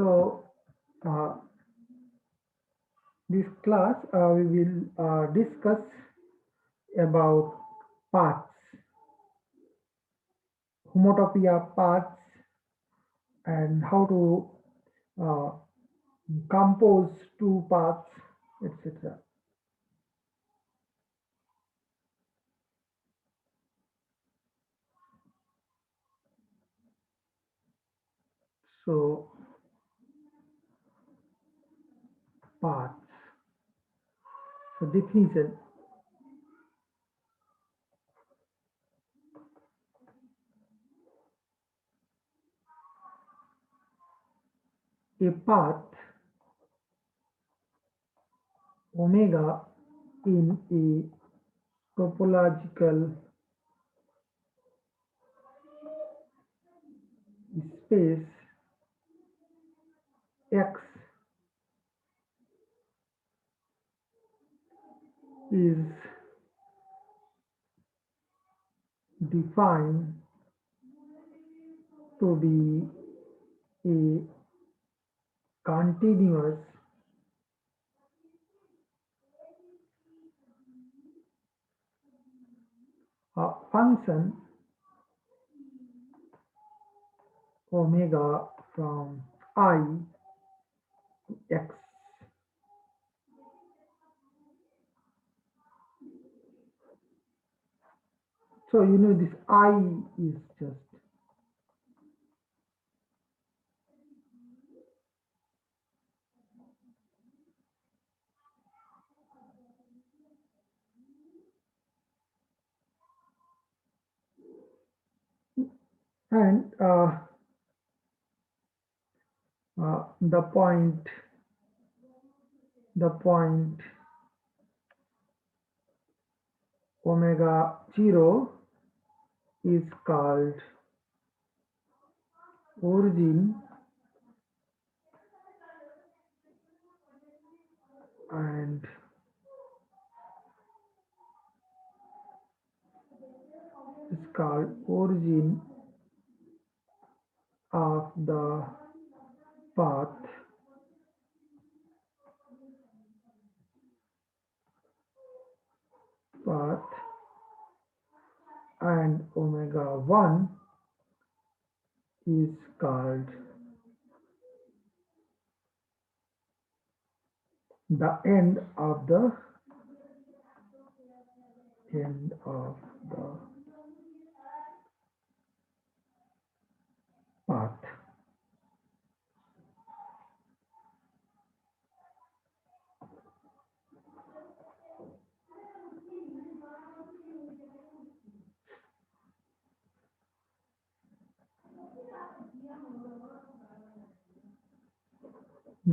So uh, this class we will discuss about paths, homotopia paths, and how to uh, compose two paths, etc. So paths. So definition. A path omega in a topological space X is defined to be a continuous function omega from I to X. So you know this I is just and the point omega 0 is called origin and is called origin of the path path and omega 1 is called the end of the path.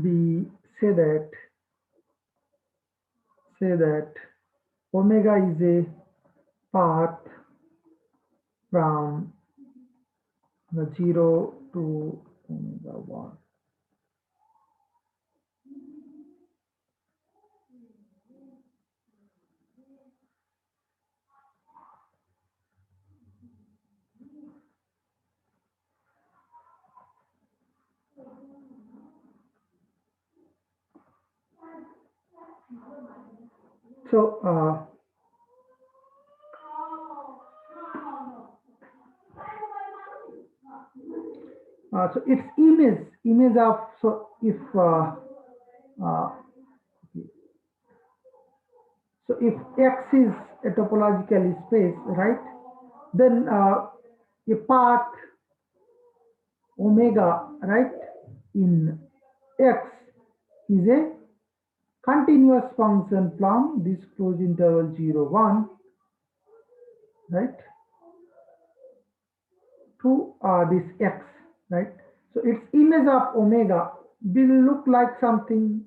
We say that omega is a path from the 0 to omega 1. So so its image of, so if uh, so if X is a topological space, right, then a path omega, right, in X is a continuous function from this closed interval 0, 1, right, to this X, right. So its image of omega will look like something,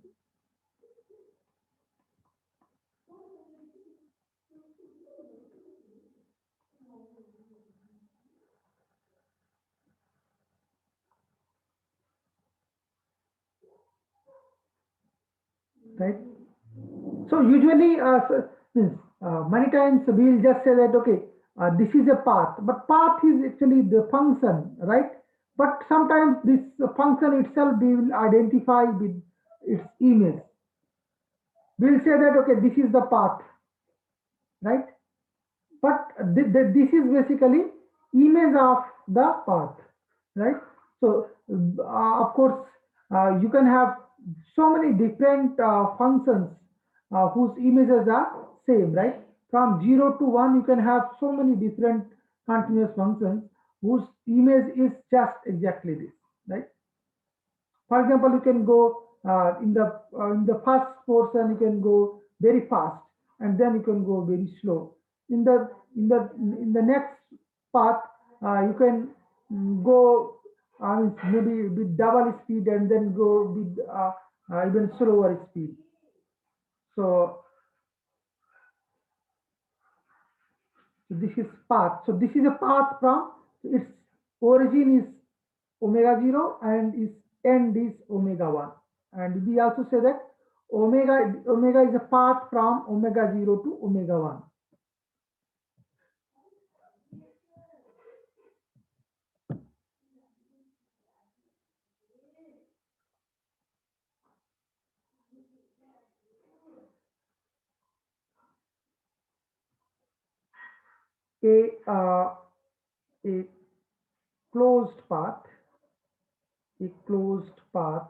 right. So usually, many times we'll just say that okay, this is a path, but path is actually the function, right? but sometimes this function itself we will identify with its image. We'll say that okay, this is the path, right? But this is basically image of the path, right? So of course you can have so many different functions whose images are same, right? From 0 to 1 you can have so many different continuous functions whose image is just exactly this, right? For example, you can go in the first portion you can go very fast, and then you can go very slow. In the next path, you can go maybe with double speed and then go with even slower speed. So, so this is path. So this is a path from its origin is omega 0 and its end is omega 1. And we also say that omega is a path from omega 0 to omega 1. A a closed path, a closed path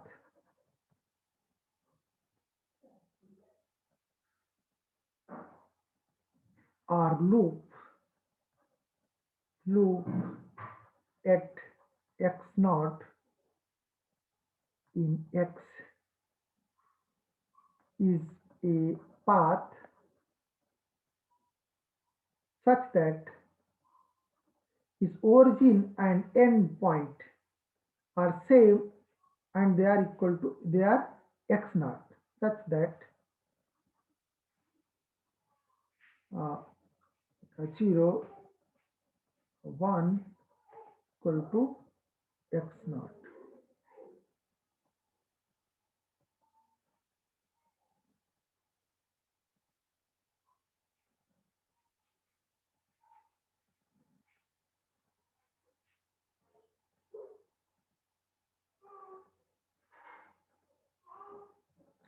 or loop at x naught in x is a path such that its origin and end point are same and they are equal to they are x naught, such that uh, 0 1 equal to x naught.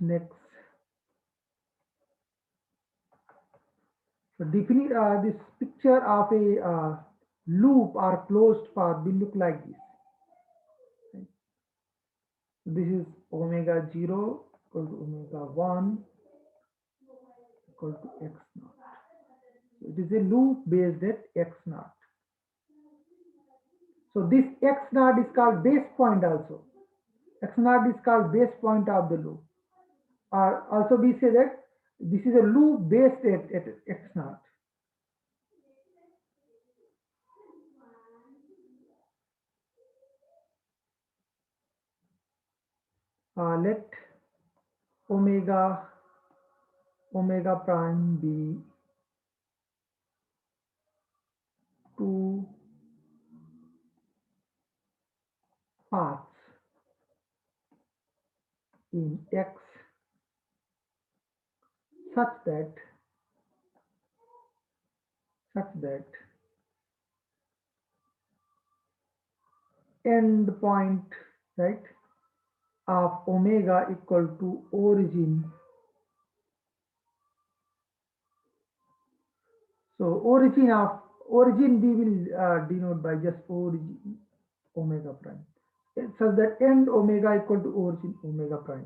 Next, so this picture of a loop or closed path will look like this. Right? This is omega 0 equal to omega 1 equal to x naught. So it is a loop based at x naught. So this x naught is called base point also. X naught is called base point of the loop. Or also we say that this is a loop based at x naught. Let omega prime be two paths in x such that end point, right, of omega equal to origin. So origin we will denote by just origin omega prime, such that end omega equal to origin omega prime.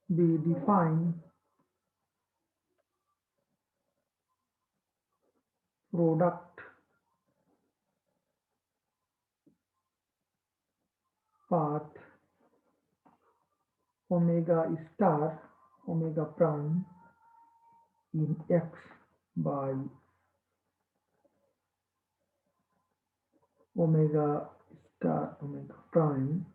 We define product path omega star omega prime in x by omega star omega prime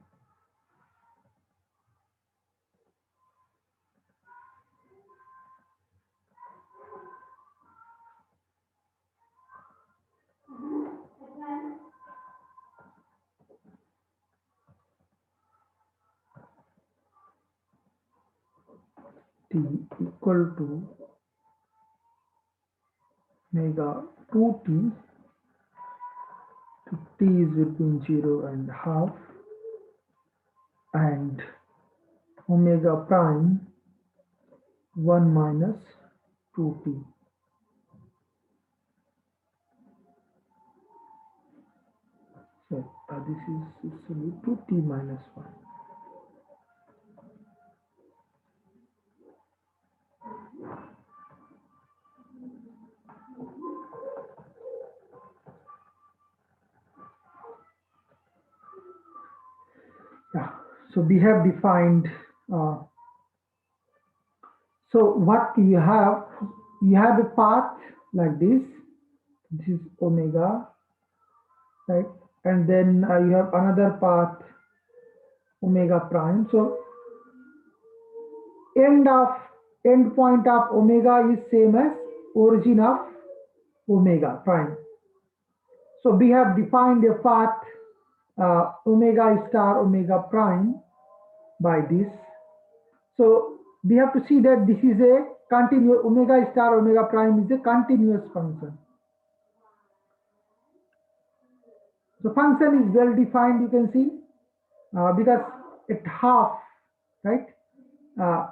t equal to omega 2t to t is between 0.5 and omega prime 1 minus 2t. So this is 2t minus 1. Yeah. So we have defined. So what you have a path like this. This is omega, right? And then you have another path omega prime. So end point of omega is same as origin of omega prime. So we have defined a path omega star omega prime by this. So we have to see that this is a continuous omega star omega prime is a continuous function. The function is well defined, you can see, because at half, right? Uh,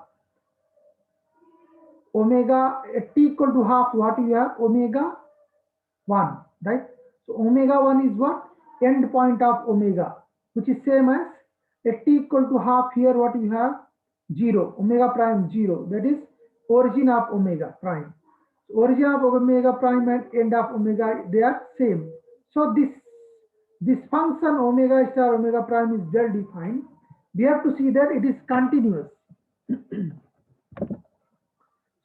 Omega at t equal to half, what you have? Omega 1, right? So omega 1 is what? End point of omega, which is same as at t equal to half here, what you have? 0, omega prime 0, that is origin of omega prime. So origin of omega prime and end of omega, they are same. So this function omega star omega prime is well defined. We have to see that it is continuous.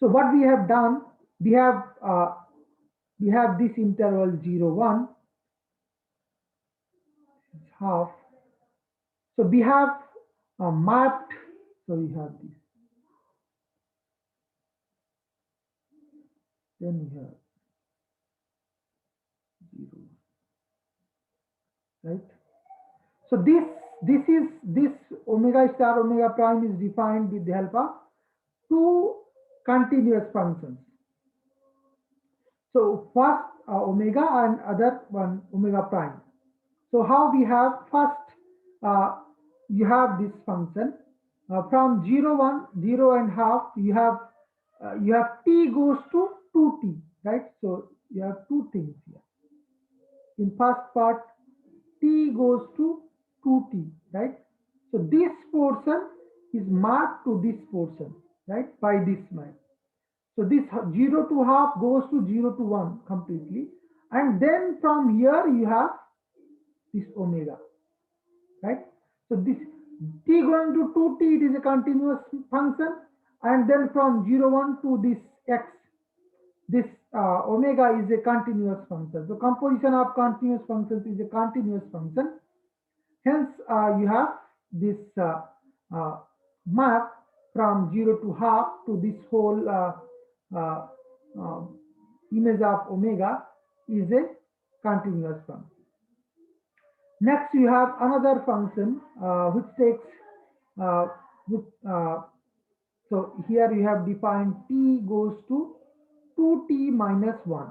So what we have done, we have uh, we have this interval 0 1 half. So we have mapped. So we have this. Then we have 0, right? So this omega star omega prime is defined with the help of two continuous functions. So first omega and other one omega prime. So how we have first you have this function from 0 1 0 and half you have t goes to 2t, right? So you have two things here. In first part t goes to 2t, right? So this portion is marked to this portion, right, by this map. So this 0 to half goes to 0 to 1 completely. And then from here you have this omega, right? So this t going to 2t, it is a continuous function. And then from 0 1 to this x, this omega is a continuous function. So composition of continuous functions is a continuous function. Hence, you have this uh, map from 0 to half to this whole uh, uh, image of omega is a continuous function. Next, you have another function which takes, uh, which, so here you have defined t goes to 2t minus 1,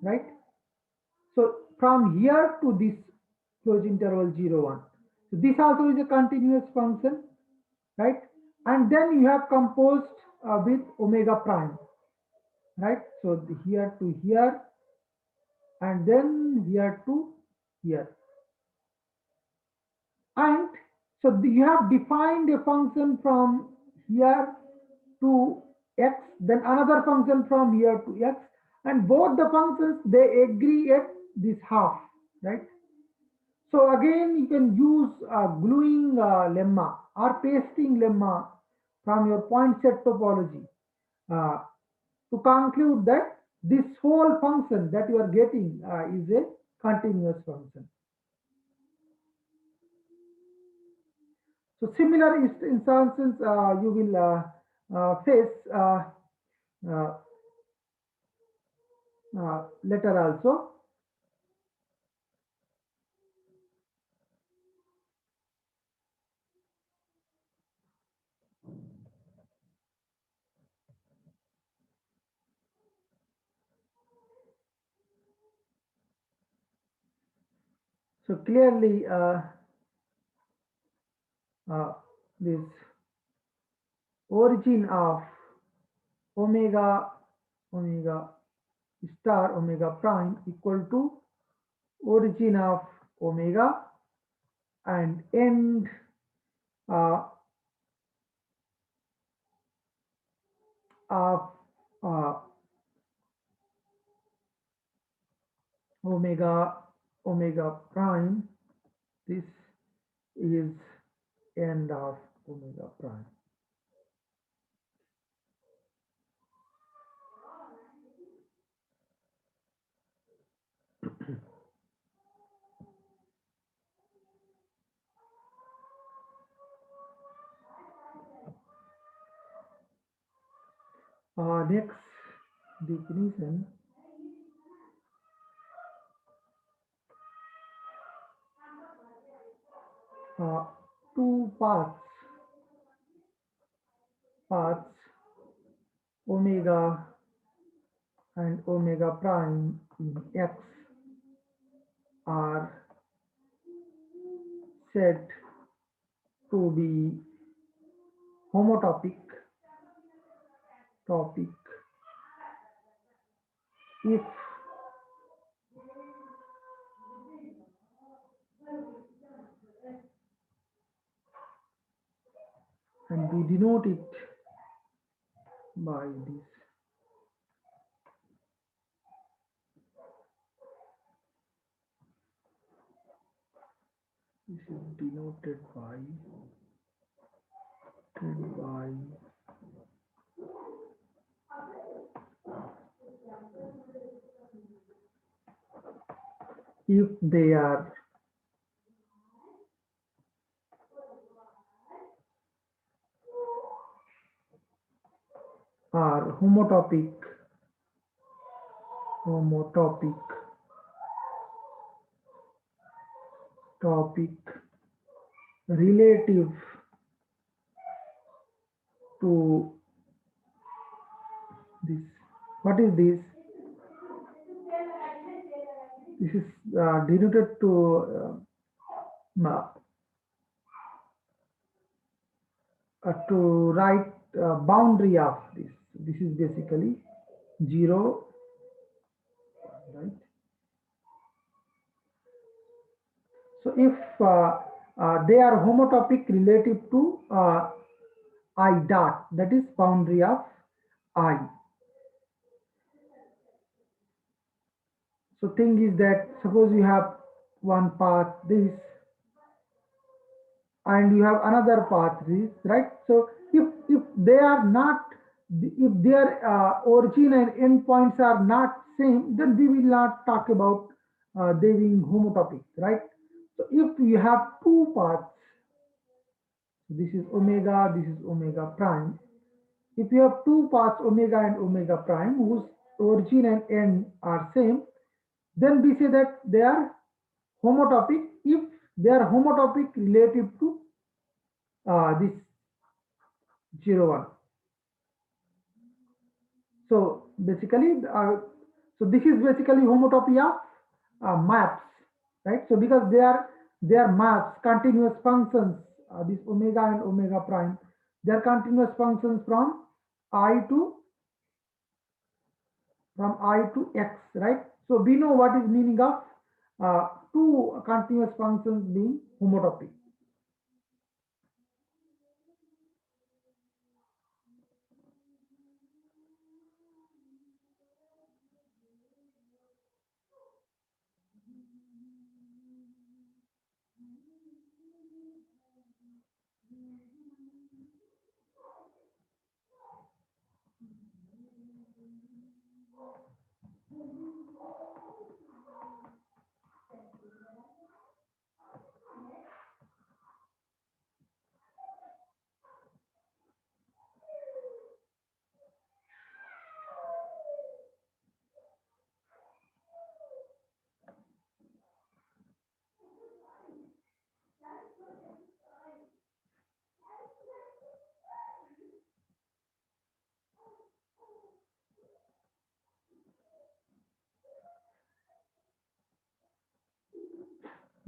right? So from here to this closed interval 0 1. So this also is a continuous function, right? And then you have composed with omega prime, right? So here to here and then here to here. And so you have defined a function from here to x, then another function from here to x, and both the functions they agree at this half, right? So again, you can use gluing lemma or pasting lemma from your point set topology uh, to conclude that this whole function that you are getting is a continuous function. So similar instances you will face uh, later also. So clearly, uh, this origin of omega omega star omega prime equal to origin of omega and end uh, of uh, omega omega prime. This is end of omega prime. Next definition, uh, two paths omega and omega prime in X are said to be homotopic topic if and we denote it by this. This is denoted by if they are homotopic topic relative to this. What is this? This is denoted to write boundary of this. This is basically 0, right? So if they are homotopic relative to I dot, that is boundary of I. So thing is that suppose you have one path this and you have another path this, right? So if they are not, if their origin and end points are not same, then we will not talk about they being homotopic, right? So if you have two paths, this is omega prime. If you have two paths omega and omega prime whose origin and end are same, then we say that they are homotopic if they are homotopic relative to this 0 1. So basically, so this is basically homotopy of maps, right? So because they are maps, continuous functions, this omega and omega prime, they are continuous functions I to from I to X, right? So we know what is meaning of two continuous functions being homotopic.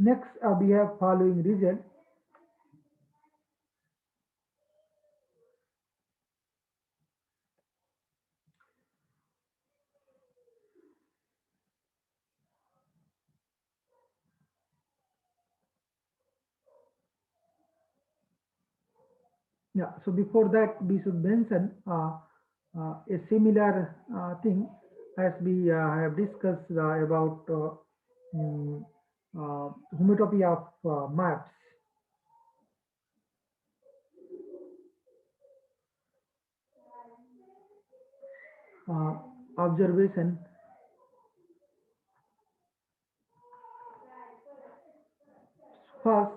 Next, we have following result. Yeah, so before that, we should mention a similar thing as we have discussed about mm, homotopy of maps. Uh, Observation. First,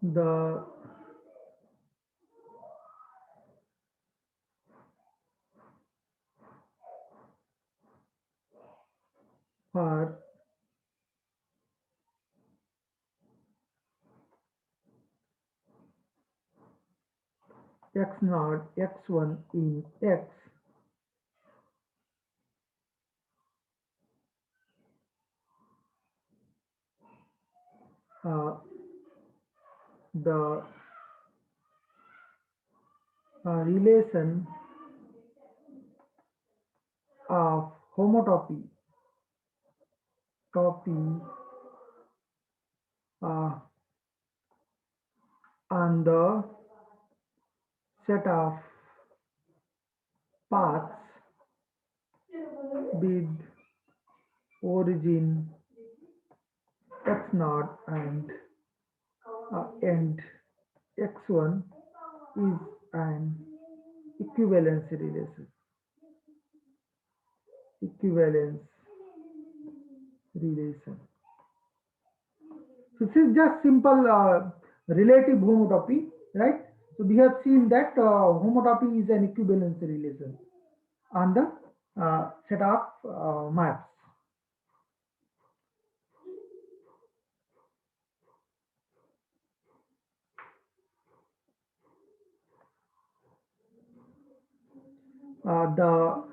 the for x naught x1 in x, uh, the relation of homotopy copy uh, on the set of paths with origin x naught and x1 is an equivalence relation. Equivalence relation. So this is just simple relative homotopy, right? So we have seen that homotopy is an equivalence relation on the set of maps. The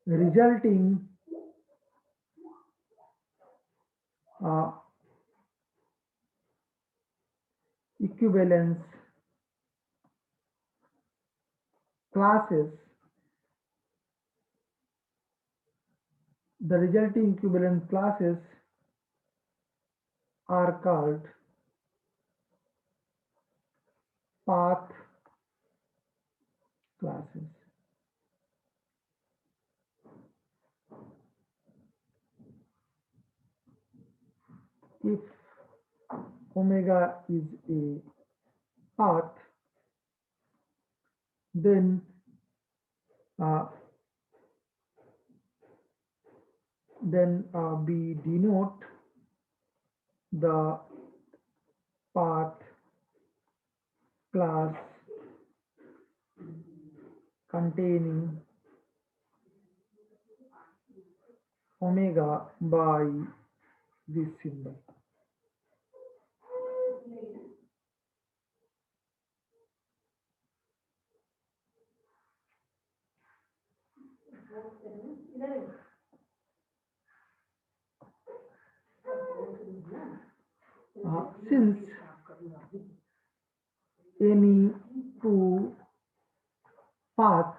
resulting uh, equivalence classes, the resulting equivalence classes are called path classes. If omega is a path, then uh, we denote the path class containing omega by this symbol. Since any two paths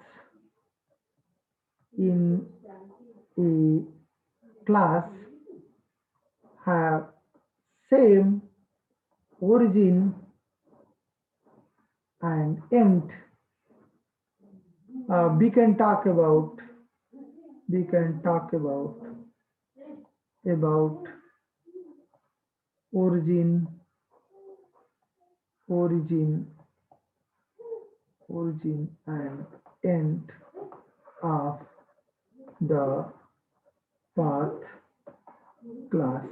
in a class have same origin and end, we can talk about we can talk about origin origin origin and end of the path class.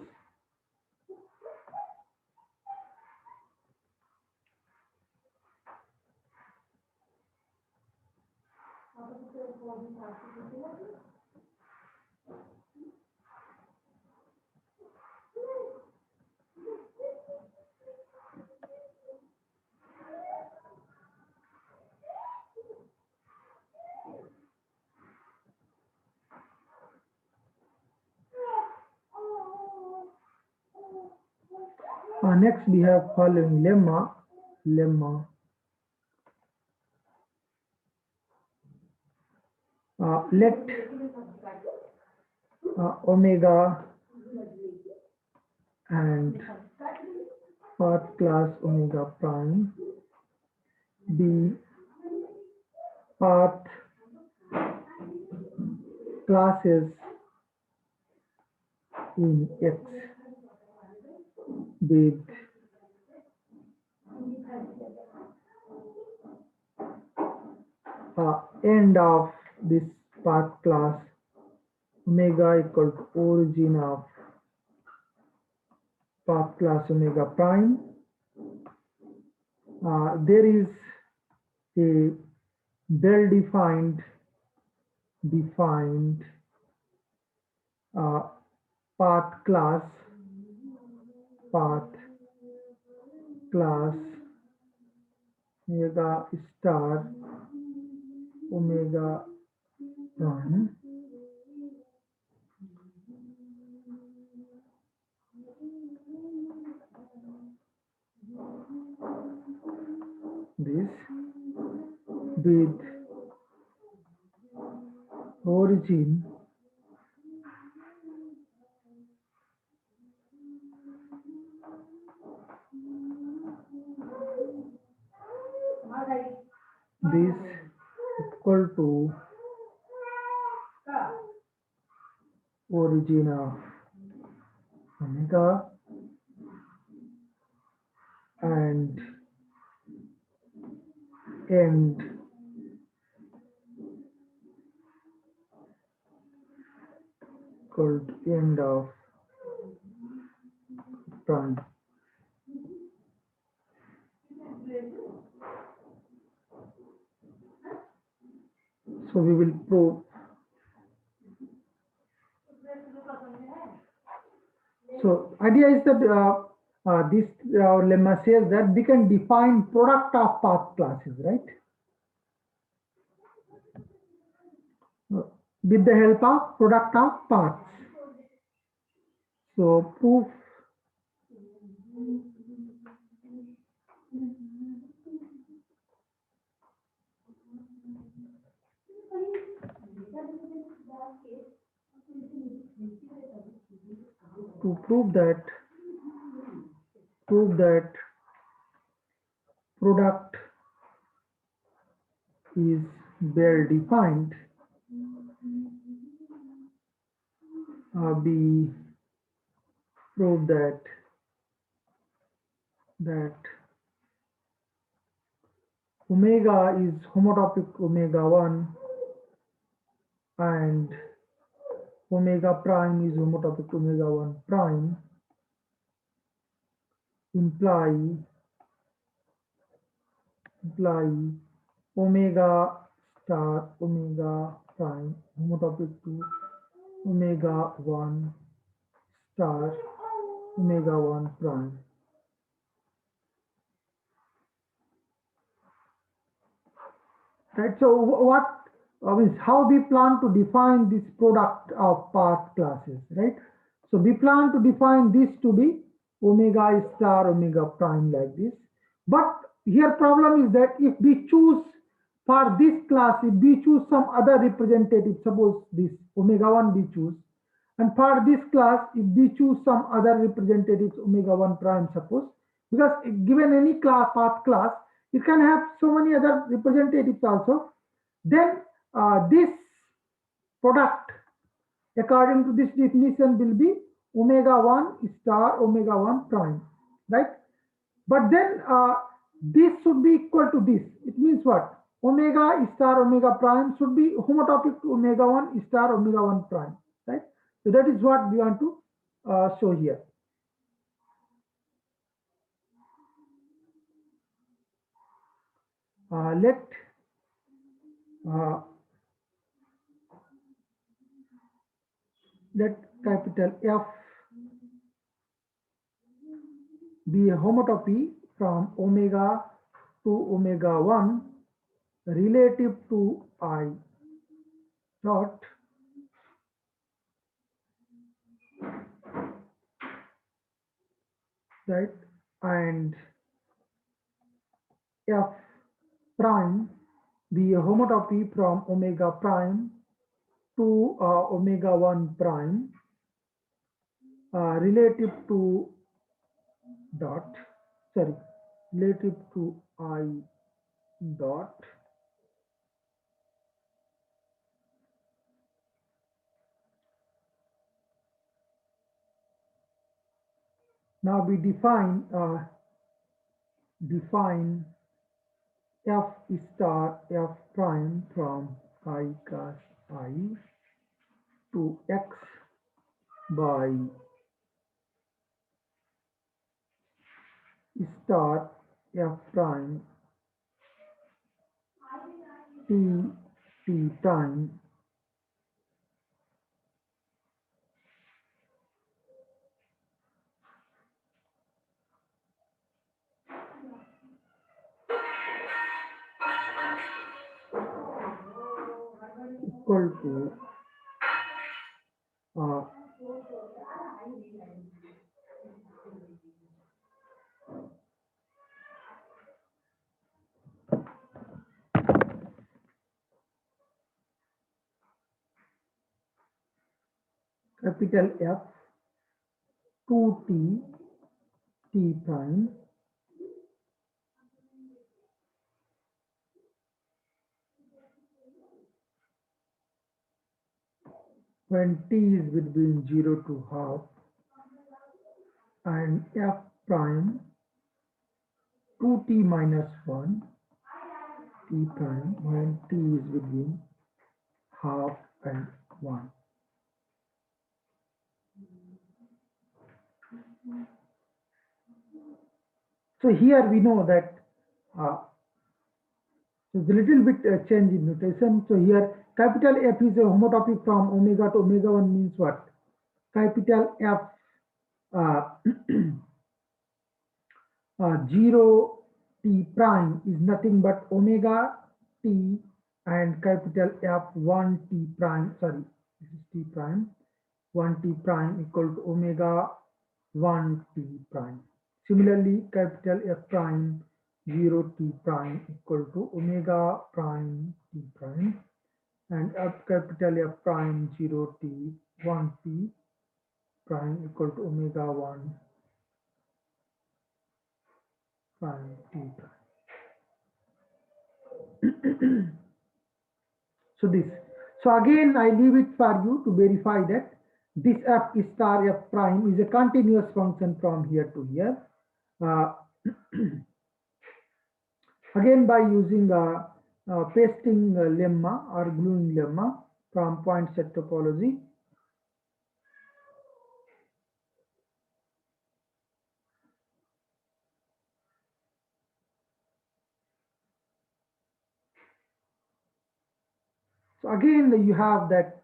Next we have following lemma. Let omega and path class omega prime be path classes in X with end of this path class omega equal to origin of path class omega prime. There is a well-defined path class omega star omega prime. This with origin this equal to origin of omega and end equal to end of prime. So we will prove. So idea is that this lemma says that we can define product of path classes, right? With the help of product of paths. So proof to prove that product is well defined, we prove that omega is homotopic omega 1 and omega prime is homotopic omega 1 prime, imply omega star omega prime homotopic to omega 1 star omega 1 prime. Right. So what means how we plan to define this product of path classes, right? So we plan to define this to be omega star omega prime like this. But here problem is that if we choose for this class, if we choose some other representative, suppose this omega 1 we choose, and for this class, if we choose some other representatives omega 1 prime, suppose, because given any class path class, it can have so many other representatives also, then this product according to this definition will be omega 1 star omega 1 prime, right? But then this should be equal to this. It means what? Omega star omega prime should be homotopic to omega 1 star omega 1 prime, right? So that is what we want to show here. Let capital F be a homotopy from omega to omega 1 relative to I dot right. and f prime be a homotopy from omega prime to omega 1 prime relative to dot, sorry, relative to I dot. Now we define f star f prime from I cos I to x by star f prime t t time equal to uh, capital F 2t t prime when t is between 0 to half, and f prime 2t minus 1 t prime when t is between half and 1. So here we know that so it's a little bit change in notation. So here capital F is a homotopy from omega to omega 1 means what? Capital F uh, 0 t prime is nothing but omega t, and capital F 1 t prime, sorry, this is t prime, 1 t prime equal to omega 1 t prime. Similarly, capital F prime 0 t prime equal to omega prime t prime, and F capital F prime 0 t 1 t prime equal to omega 1 prime t prime. So this. So again, I leave it for you to verify that this f star f prime is a continuous function from here to here. Uh, again, by using pasting lemma or gluing lemma from point set topology. So again, you have that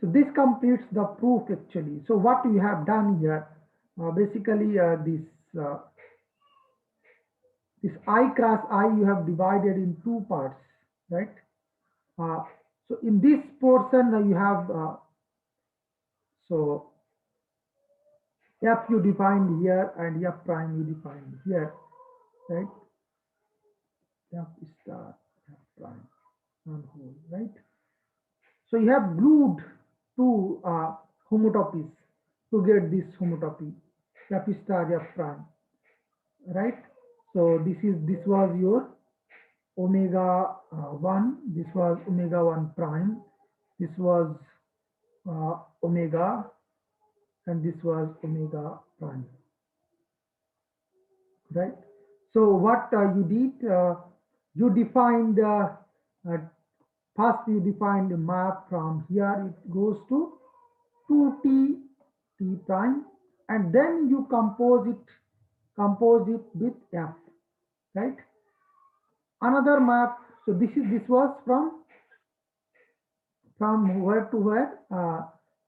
so this completes the proof actually. So what we have done here, basically uh, this I cross I you have divided in two parts, right? Uh, so in this portion you have so f you defined here and f prime you defined here, right? F star f prime on whole, right? So you have glued two homotopies to get this homotopy f star f prime, right? So this was your omega 1, this was omega 1 prime, this was omega, and this was omega prime, right? So what you did, you defined first you defined the map from here, it goes to 2t t prime, and then you compose it with f, right? Another map, so this was from where to where.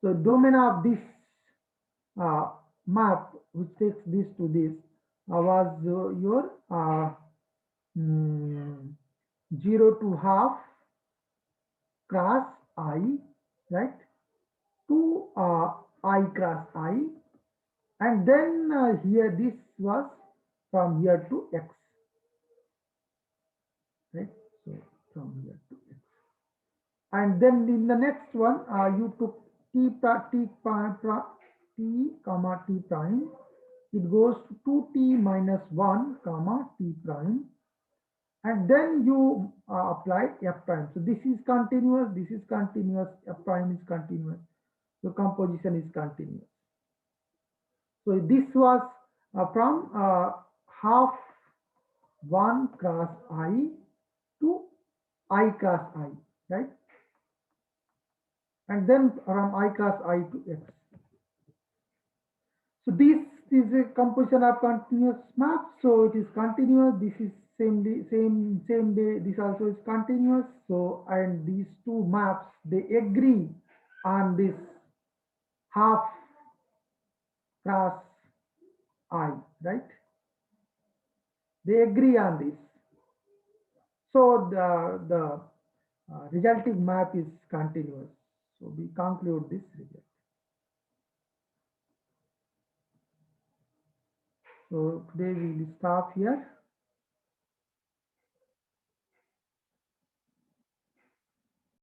So domain of this map which takes this to this was your 0 to half cross I, right, to I cross I, and then here this was from here to x, right? So from here to x, and then in the next one you took t comma t prime, it goes to 2t minus 1 comma t prime, and then you apply f prime. So this is continuous, this is continuous, f prime is continuous, so composition is continuous. So this was from half 1 cross I to I cross I, right? And then from I cross I to x. So this is a composition of continuous map. So it is continuous. This is same day. This also is continuous. So and these two maps they agree on this half cross I, right? They agree on this. So the resulting map is continuous. So we conclude this result. So today we will stop here.